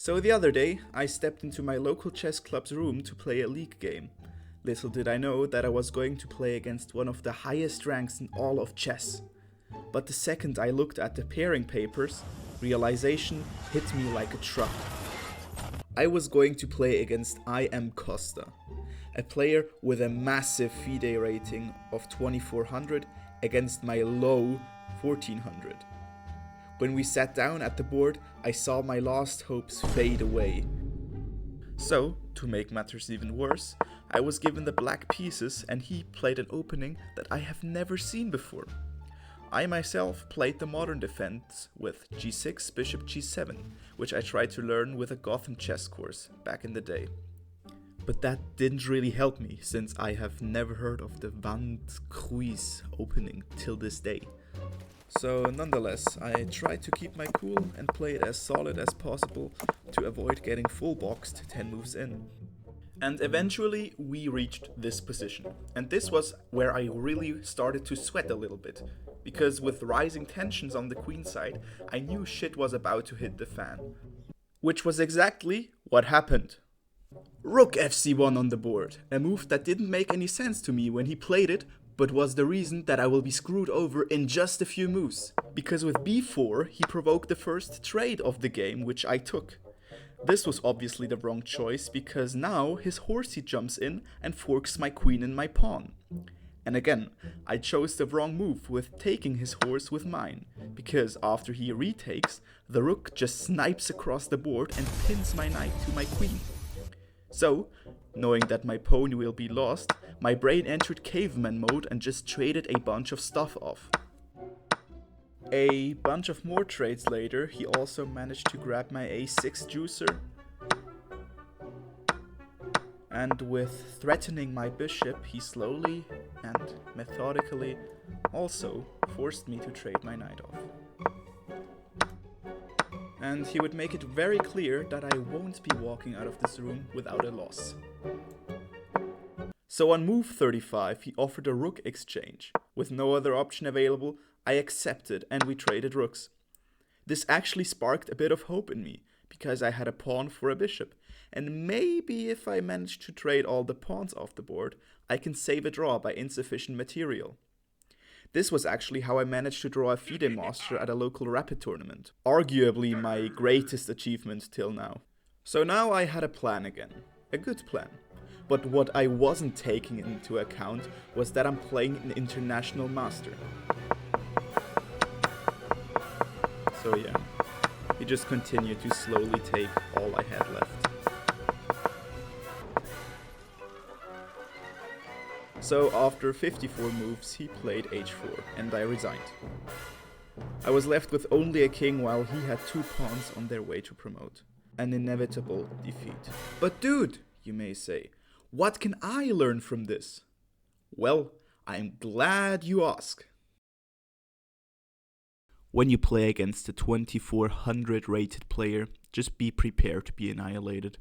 So the other day, I stepped into my local chess club's room to play a league game. Little did I know that I was going to play against one of the highest ranks in all of chess. But the second I looked at the pairing papers, realization hit me like a truck. I was going to play against I.M. Costa, a player with a massive FIDE rating of 2400 against my low 1400. When we sat down at the board, I saw my last hopes fade away. So, to make matters even worse, I was given the black pieces and he played an opening that I have never seen before. I myself played the modern defense with g6, bishop g7, which I tried to learn with a Gotham chess course back in the day. But that didn't really help me, since I have never heard of the Van Cruys opening till this day. So nonetheless, I tried to keep my cool and play it as solid as possible to avoid getting full boxed 10 moves in. And eventually we reached this position. And this was where I really started to sweat a little bit, because with rising tensions on the queen side, I knew shit was about to hit the fan. Which was exactly what happened. Rook fc1 on the board, a move that didn't make any sense to me when he played it, but was the reason that I will be screwed over in just a few moves. Because with b4, he provoked the first trade of the game, which I took. This was obviously the wrong choice, because now his horsey jumps in and forks my queen and my pawn. And again, I chose the wrong move with taking his horse with mine, because after he retakes, the rook just snipes across the board and pins my knight to my queen. So, knowing that my pony will be lost, my brain entered caveman mode and just traded a bunch of stuff off. A bunch of more trades later, he also managed to grab my a6 juicer, and with threatening my bishop, he slowly and methodically also forced me to trade my knight off. And he would make it very clear that I won't be walking out of this room without a loss. So on move 35, he offered a rook exchange. With no other option available, I accepted and we traded rooks. This actually sparked a bit of hope in me, because I had a pawn for a bishop, and maybe if I manage to trade all the pawns off the board, I can save a draw by insufficient material. This was actually how I managed to draw a FIDE master at a local rapid tournament, arguably my greatest achievement till now. So now I had a plan again, a good plan. But what I wasn't taking into account was that I'm playing an international master. So yeah, he just continued to slowly take all I had left. So after 54 moves, he played h4 and I resigned. I was left with only a king while he had 2 pawns on their way to promote. An inevitable defeat. But dude, you may say, what can I learn from this? Well, I'm glad you ask. When you play against a 2400 rated player, just be prepared to be annihilated.